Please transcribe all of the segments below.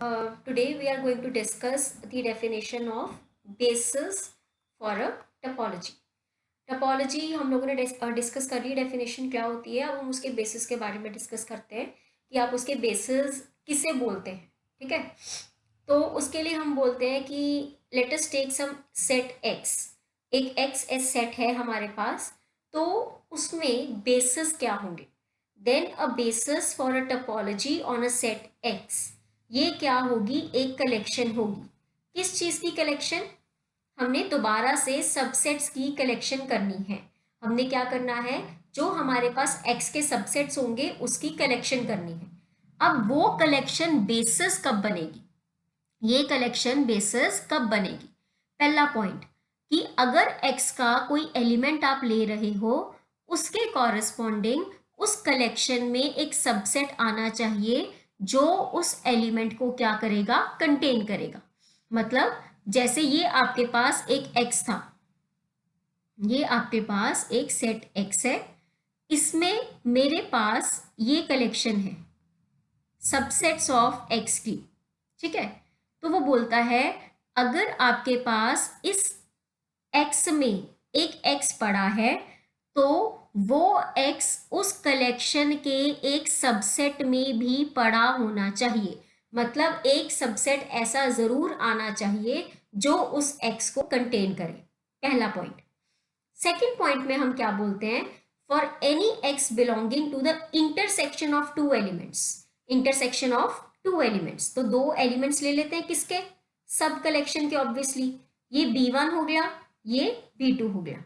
Today we are going to discuss the definition of basis for a topology. Topology हम लोगों ने discuss कर ली, definition क्या होती है। अब हम उसके बेसिस के बारे में डिस्कस करते हैं कि आप उसके बेसिस किसे बोलते हैं। ठीक है, तो उसके लिए हम बोलते हैं कि let us take some set x. एक एक्स एस सेट है हमारे पास, तो उसमें बेसिस क्या होंगे। Then a basis for a topology on a set x, ये क्या होगी, एक कलेक्शन होगी। किस चीज की कलेक्शन, हमने दोबारा से सबसेट्स की कलेक्शन करनी है। हमने क्या करना है, जो हमारे पास एक्स के सबसेट्स होंगे उसकी कलेक्शन करनी है। अब वो कलेक्शन बेसिस कब बनेगी, ये कलेक्शन बेसिस कब बनेगी। पहला पॉइंट कि अगर एक्स का कोई एलिमेंट आप ले रहे हो, उसके कॉरेस्पॉन्डिंग उस कलेक्शन में एक सबसेट आना चाहिए जो उस एलिमेंट को क्या करेगा, कंटेन करेगा। मतलब जैसे ये आपके पास एक एक्स था, ये आपके पास एक सेट एक्स है, इसमें मेरे पास ये कलेक्शन है सबसेट्स ऑफ एक्स की। ठीक है, तो वो बोलता है अगर आपके पास इस एक्स में एक एक्स पड़ा है तो वो एक्स उस कलेक्शन के एक सबसेट में भी पड़ा होना चाहिए। मतलब एक सबसेट ऐसा जरूर आना चाहिए जो उस एक्स को कंटेन करे। पहला पॉइंट। सेकेंड पॉइंट में हम क्या बोलते हैं, for any x belonging to the intersection of two elements. Intersection of two elements, तो दो एलिमेंट्स ले लेते हैं किसके, सब कलेक्शन के। ऑब्वियसली ये B1 हो गया, ये B2 हो गया।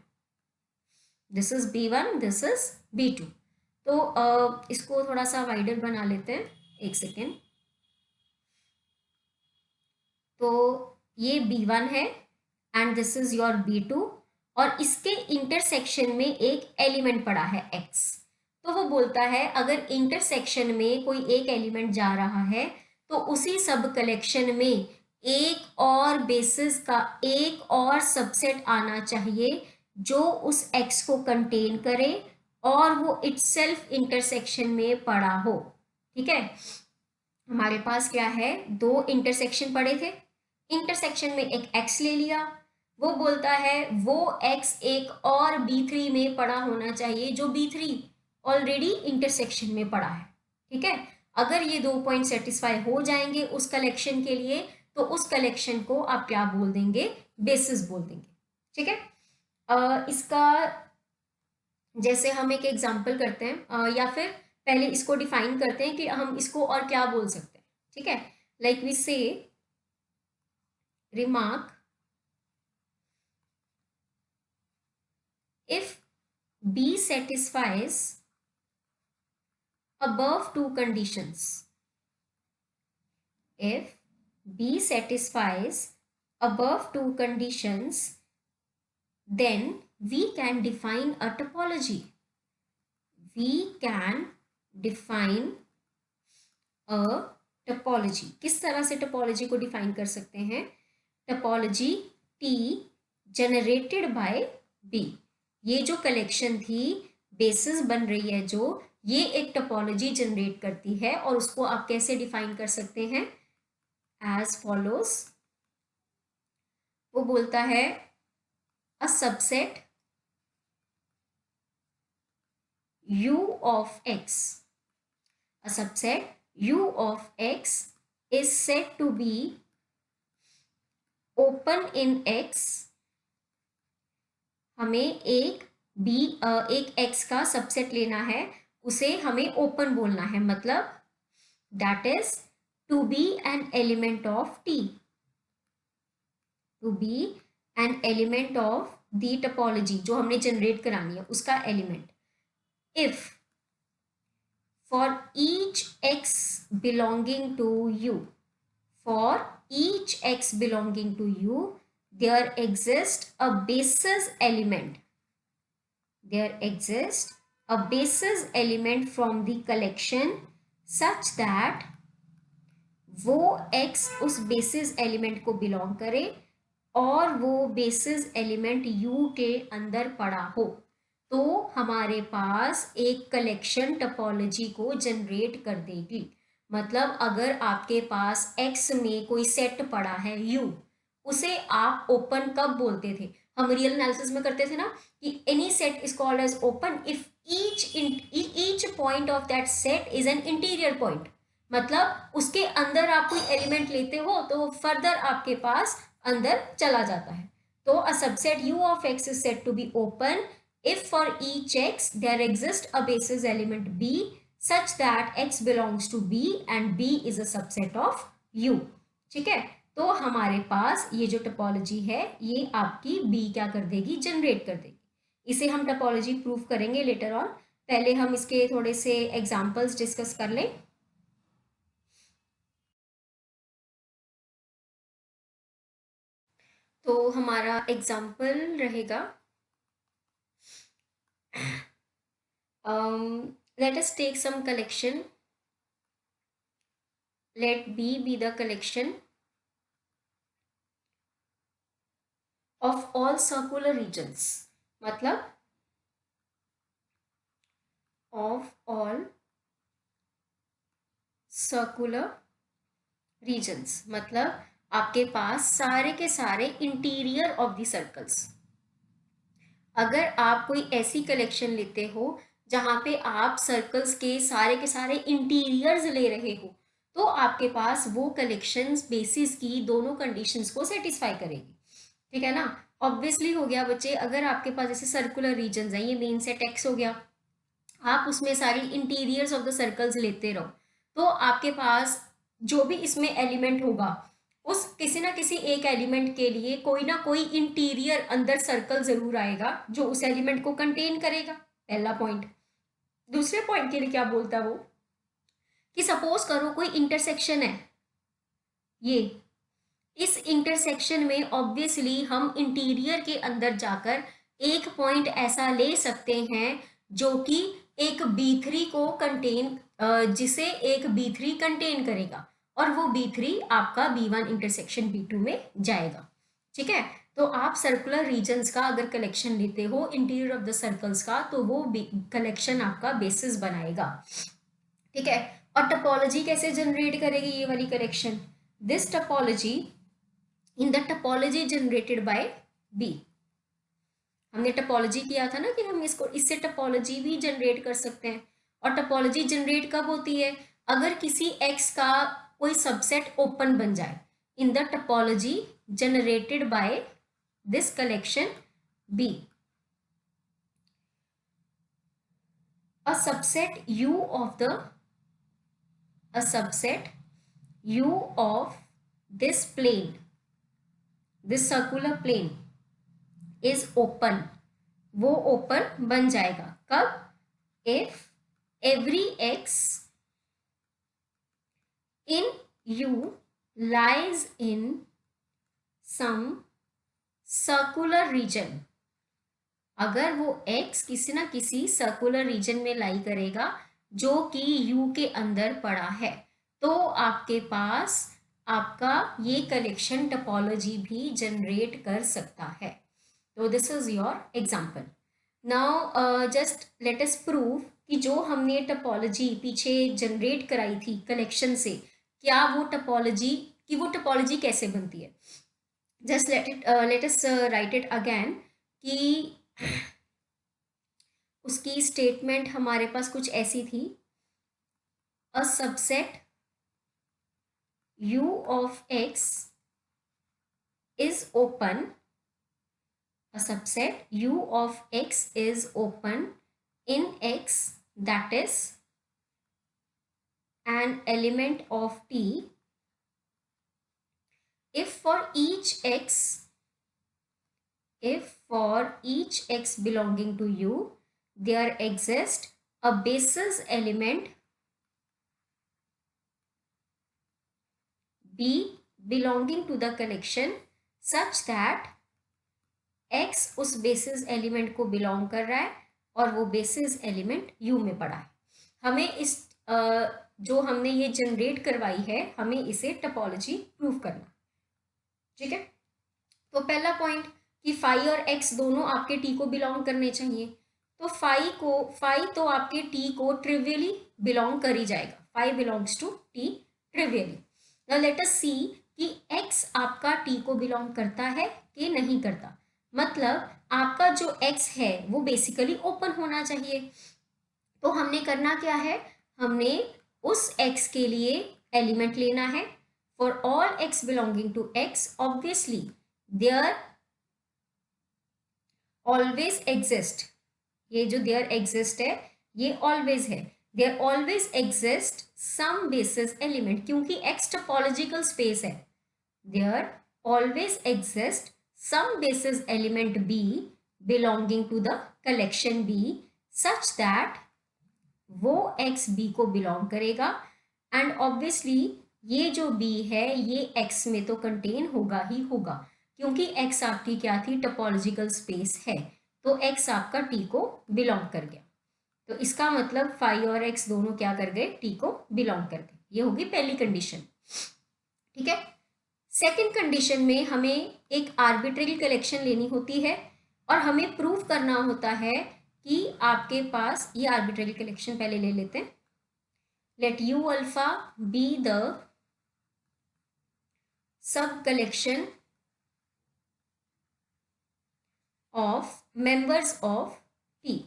This is B1, this is B2। तो इसको थोड़ा सा वाइडर बना लेते हैं, एक सेकेंड। तो ये B1 है and this is your B2, और इसके इंटरसेक्शन में एक एलिमेंट पड़ा है x। तो वो बोलता है अगर इंटरसेक्शन में कोई एक एलिमेंट जा रहा है तो उसी सब कलेक्शन में एक और बेसिस का एक और सबसेट आना चाहिए जो उस x को कंटेन करे और वो इटसेल्फ इंटरसेक्शन में पड़ा हो। ठीक है, हमारे पास क्या है, दो इंटरसेक्शन पड़े थे, इंटरसेक्शन में एक x ले लिया। वो बोलता है वो x एक और B3 में पड़ा होना चाहिए जो B3 ऑलरेडी इंटरसेक्शन में पड़ा है। ठीक है, अगर ये दो पॉइंट सेटिस्फाई हो जाएंगे उस कलेक्शन के लिए तो उस कलेक्शन को आप क्या बोल देंगे, बेसिस बोल देंगे। ठीक है, इसका जैसे हम एक एग्जांपल करते हैं, या फिर पहले इसको डिफाइन करते हैं कि हम इसको और क्या बोल सकते हैं। ठीक है, लाइक वी से remark if B satisfies above two conditions, if B satisfies above two conditions, then we can define a topology. We can define a topology. किस तरह से टपोलॉजी को डिफाइन कर सकते हैं, topology T generated by B। ये जो collection थी, बेसिस बन रही है जो, ये एक टपोलॉजी जनरेट करती है और उसको आप कैसे डिफाइन कर सकते हैं, एज फॉलोज। वो बोलता है a subset U of X, a subset U of X is said to be open in X। हमें एक X का सबसेट लेना है, उसे हमें ओपन बोलना है, मतलब that is to be an element of T, to be an element of the topology जो हमने जनरेट करानी है उसका element. If for each X belonging to U, for each X belonging to U, there exists a basis element. There exists a basis element from the collection such that वो X उस basis element को belong करे और वो basis element U के अंदर पड़ा हो, तो हमारे पास एक कलेक्शन टपोलॉजी को जनरेट कर देगी। मतलब अगर आपके पास x में कोई सेट पड़ा है u, उसे आप ओपन कब बोलते थे? हम रियल एनालिसिस में करते थे ना कि any set is called as open if each point of that set is an interior point. मतलब उसके अंदर आप कोई एलिमेंट लेते हो तो फर्दर आपके पास अंदर चला जाता है। तो a subset u of x is said to be open if for each x there exists a basis element b such that x belongs to b and b is a subset of u। ठीक है, तो हमारे पास ये जो topology है ये आपकी b क्या कर देगी, जनरेट कर देगी। इसे हम टोपोलॉजी प्रूव करेंगे लेटर ऑन। पहले हम इसके थोड़े से एग्जांपल्स डिस्कस कर लें। तो हमारा एग्जाम्पल रहेगा, let us take some collection. Let B be the collection of all circular regions. मतलब of all circular regions, मतलब आपके पास सारे के सारे इंटीरियर ऑफ द सर्कल्स। अगर आप कोई ऐसी कलेक्शन लेते हो जहाँ पे आप सर्कल्स के सारे इंटीरियर्स ले रहे हो, तो आपके पास वो कलेक्शंस बेसिस की दोनों कंडीशंस को सेटिस्फाई करेगी। ठीक है ना, ऑब्वियसली हो गया बच्चे। अगर आपके पास जैसे सर्कुलर रीजन्स हैं, ये मेन सेट एक्स हो गया, आप उसमें सारी इंटीरियर्स ऑफ द सर्कल्स लेते रहो, तो आपके पास जो भी इसमें एलिमेंट होगा उस किसी ना किसी एक एलिमेंट के लिए कोई ना कोई इंटीरियर अंदर सर्कल जरूर आएगा जो उस एलिमेंट को कंटेन करेगा, पहला पॉइंट। दूसरे पॉइंट के लिए क्या बोलता वो कि सपोज करो कोई इंटरसेक्शन है, ये इस इंटरसेक्शन में ऑब्वियसली हम इंटीरियर के अंदर जाकर एक पॉइंट ऐसा ले सकते हैं जो कि एक B3 को कंटेन जिसे एक B3 कंटेन करेगा और वो B3 आपका B1 इंटरसेक्शन B2 में जाएगा। ठीक है, तो आप सर्कुलर रीजन्स का अगर कलेक्शन लेते हो इंटीरियर ऑफ द सर्कल्स का, तो वो कलेक्शन आपका बेसिस बनाएगा। ठीक है, और टोपोलॉजी कैसे जनरेट करेगी ये वाली collection? This topology in the topology generated by B। हमने टोपोलॉजी किया था ना कि हम इससे टोपोलॉजी भी जनरेट कर सकते हैं। और टोपोलॉजी जनरेट कब होती है? अगर किसी x का कोई सबसेट ओपन बन जाए in the topology generated by this collection B। a subset u of this plane, this circular plane is open, वो ओपन बन जाएगा कब? if every x in u lies in some circular region। अगर वो x किसी ना किसी circular region में लाई करेगा जो कि u के अंदर पड़ा है, तो आपके पास आपका ये कलेक्शन टोपोलॉजी भी जनरेट कर सकता है। तो this is your example. Now just let us prove कि जो हमने टोपोलॉजी पीछे जनरेट कराई थी कलेक्शन से, क्या वो टोपोलॉजी कैसे बनती है। Just let us right it again कि उसकी स्टेटमेंट हमारे पास कुछ ऐसी थी, a subset u of x is open, a subset u of x is open in x that is an element of T if for each x belonging to u there exists a basis element B belonging to the collection such that x उस basis element को belong कर रहा है और वो basis element u में पड़ा है। हमें इस जो हमने ये जनरेट करवाई है, हमें इसे टोपोलॉजी प्रूव करना। ठीक है, तो पहला पॉइंट कि फाई और x दोनों आपके t को बिलोंग करने चाहिए, तो फाई तो आपके t को ट्रिवियली बिलोंग कर ही जाएगा। phi belongs to t trivially. Now let us see कि x आपका t को बिलोंग करता है कि नहीं करता. मतलब आपका जो x है वो बेसिकली ओपन होना चाहिए. तो हमने करना क्या है, हमने उस x के लिए एलिमेंट लेना है. For all x belonging to x obviously there always exist, ये जो देयर एग्जिस्ट है ये ऑलवेज है. There always exist some basis element, क्योंकि x टोपोलॉजिकल स्पेस है. There always exist some basis element b belonging to the collection b such that वो x b को belong करेगा. एंड ऑब्वियसली ये जो b है ये x में तो कंटेन होगा ही होगा, क्योंकि x आपकी क्या थी, टोपोलॉजिकल स्पेस है. तो x आपका t को बिलोंग कर गया. तो इसका मतलब फाई और x दोनों क्या कर गए, t को बिलोंग कर गए. ये होगी पहली कंडीशन. ठीक है. सेकंड कंडीशन में हमें एक आर्बिट्रेरी कलेक्शन लेनी होती है और हमें प्रूव करना होता है कि आपके पास, ये आर्बिट्रेरी कलेक्शन पहले ले लेते हैं. Let u alpha be the sub collection of members of t.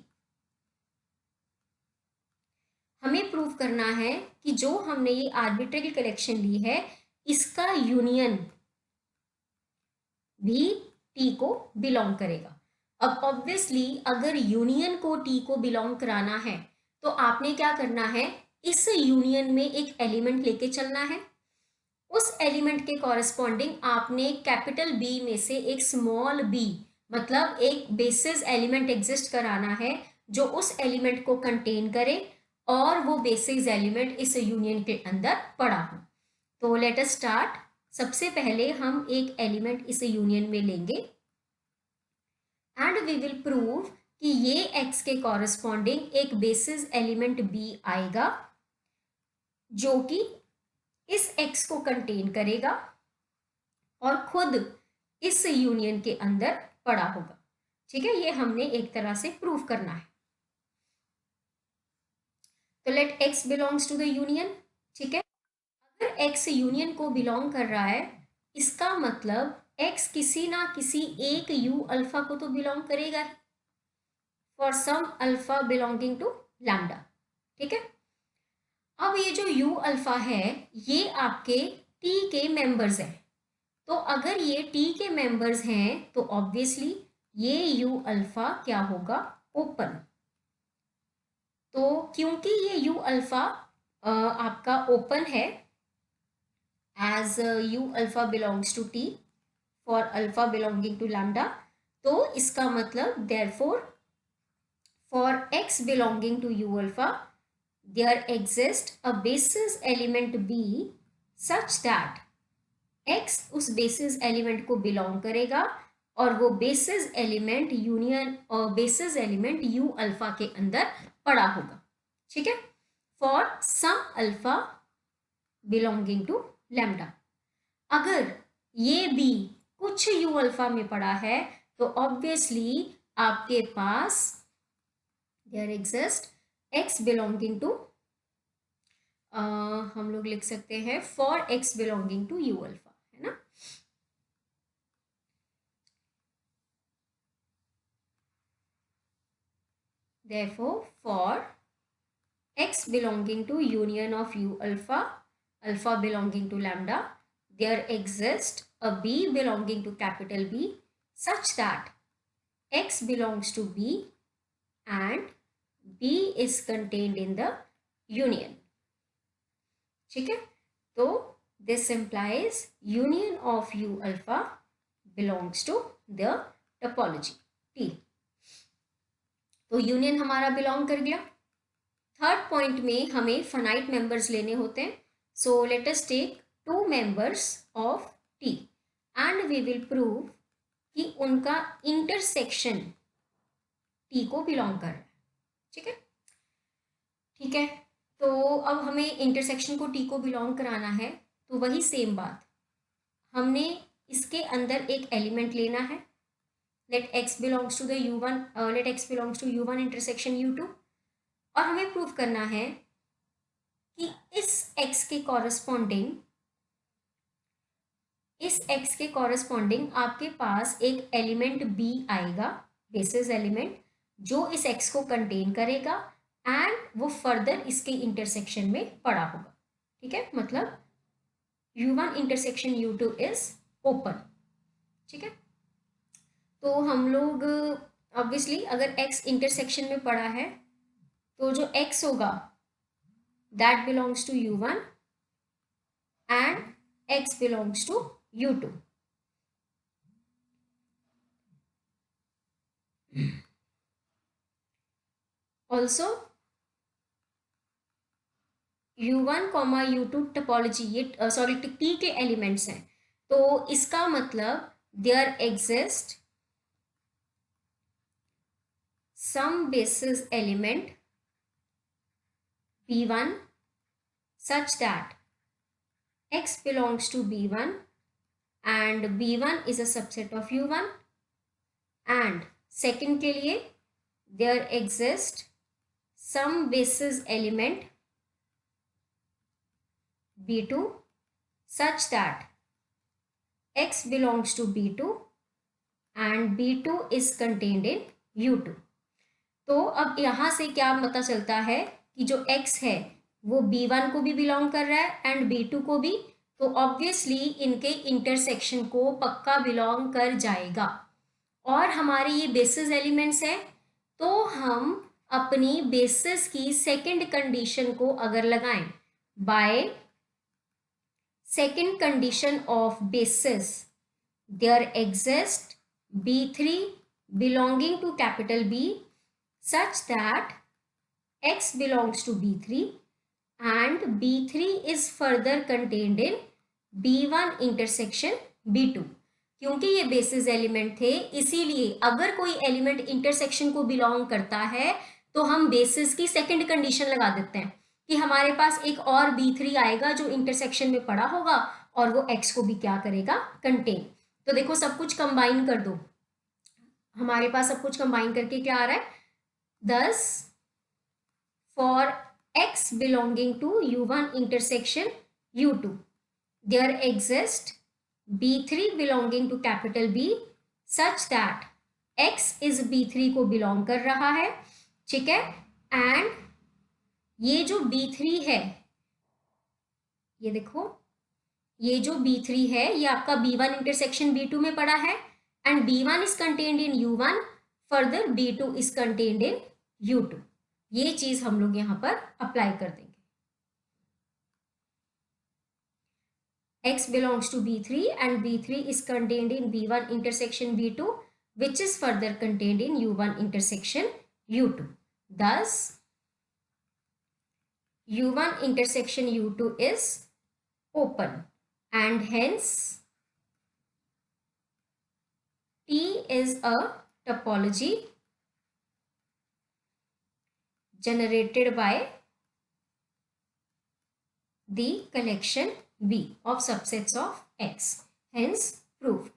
हमें प्रूव करना है कि जो हमने ये आर्बिट्रेरी कलेक्शन ली है इसका यूनियन भी t को बिलोंग करेगा. अब ऑब्वियसली अगर यूनियन को t को बिलोंग कराना है तो आपने क्या करना है, इस यूनियन में एक एलिमेंट लेके चलना है. उस एलिमेंट के कॉरेस्पॉन्डिंग आपने कैपिटल B में से एक स्मॉल b, मतलब एक बेसिस एलिमेंट एग्जिस्ट कराना है जो उस एलिमेंट को कंटेन करे और वो बेसिस एलिमेंट इस यूनियन के अंदर पड़ा हो. तो लेट अस स्टार्ट. सबसे पहले हम एक एलिमेंट इस यूनियन में लेंगे एंड वी विल प्रूव कि ये x के कॉरेस्पॉन्डिंग एक बेसिस एलिमेंट b आएगा जो कि इस x को कंटेन करेगा और खुद इस यूनियन के अंदर पड़ा होगा. ठीक है, ये हमने एक तरह से प्रूव करना है. तो let x belongs to the union. ठीक है, अगर x यूनियन को बिलोंग कर रहा है इसका मतलब x किसी ना किसी एक u अल्फा को तो बिलोंग करेगा ही, for some alpha belonging to lambda. ठीक है, अब ये जो u अल्फा है ये आपके t के मेंबर्स हैं. तो अगर ये t के मेंबर्स हैं तो ऑब्वियसली ये u अल्फा क्या होगा, ओपन. तो क्योंकि ये u अल्फा आपका ओपन है as u alpha belongs to t for alpha belonging to lambda, तो इसका मतलब therefore for x belonging to u alpha there exists a basis element b such that x उस basis element को belong करेगा और वो basis element union और basis element u alpha के अंदर पड़ा होगा. ठीक है, for some alpha belonging to lambda. अगर ये b कुछ u अल्फा में पड़ा है तो ऑब्वियसली आपके पास there exist x belonging to, हम लोग लिख सकते हैं for x belonging to u alpha, है ना. therefore for x belonging to union of u alpha, alpha belonging to lambda, there exists a b belonging to capital B such that x belongs to B and B is contained in the union. ठीक है, तो this implies union of u alpha belongs to the topology T. तो union हमारा belong कर गया. Third point में हमें finite members लेने होते हैं. So let us take two members of T and we will prove कि उनका इंटरसेक्शन टी को बिलोंग कर रहा है. ठीक है, ठीक है. तो अब हमें इंटरसेक्शन को टी को बिलोंग कराना है तो वही सेम बात, हमने इसके अंदर एक एलिमेंट लेना है. Let x belongs to the u1, let x belongs to u1 intersection u2 और हमें प्रूव करना है कि इस x के कॉरस्पॉन्डिंग आपके पास एक एलिमेंट b आएगा, बेसिस एलिमेंट, जो इस x को कंटेन करेगा एंड वो फर्दर इसके इंटरसेक्शन में पड़ा होगा। ठीक है, मतलब u1 intersection u2 is open. ठीक है, तो हम लोग ऑब्वियसली अगर x इंटरसेक्शन में पड़ा है तो जो x होगा that belongs to u1 and x belongs to u2। Also u1 comma u2 topology, ये सॉरी t के एलिमेंट्स हैं, तो इसका मतलब there exist some basis element b1 such that x belongs to b1 and b1 is a subset of u1, and second के लिए there exists some basis element b2 such that x belongs to b2 and b2 is contained in u2। तो अब यहाँ से क्या पता चलता है कि जो x है वो b1 को भी बिलोंग कर रहा है एंड b2 को भी, तो ऑब्वियसली इनके इंटरसेक्शन को पक्का बिलोंग कर जाएगा। और हमारे ये बेसिस एलिमेंट्स हैं, तो हम अपनी बेसिस की सेकंड कंडीशन को अगर लगाएं, by second condition of basis there exist b3 belonging to capital B such that x belongs to b3 and b3 is further contained in b1 intersection b2। क्योंकि ये बेसिस एलिमेंट थे, इसीलिए अगर कोई element intersection को belong करता है तो हम बेसिस की सेकंड कंडीशन लगा देते हैं कि हमारे पास एक और b3 आएगा जो इंटरसेक्शन में पड़ा होगा और वो x को भी क्या करेगा, कंटेन। तो देखो सब कुछ कंबाइन कर दो, हमारे पास सब कुछ कंबाइन करके क्या आ रहा है, thus for x belonging to u1 intersection u2 there exists b3 belonging to capital B such that x is b3 को बिलोंग कर रहा है। ठीक है, एंड ये जो b3 है, ये देखो ये जो b3 है ये आपका b1 इंटरसेक्शन b2 में पड़ा है and b1 is contained in u1, further b2 is contained in u2। ये चीज हम लोग यहां पर अप्लाई कर देंगे। x belongs to b3 and b3 is contained in b1 intersection b2 which is further contained in u1 intersection u2। Thus u1 intersection u2 is open and hence T is a topology generated by the collection B of subsets of X, hence proved।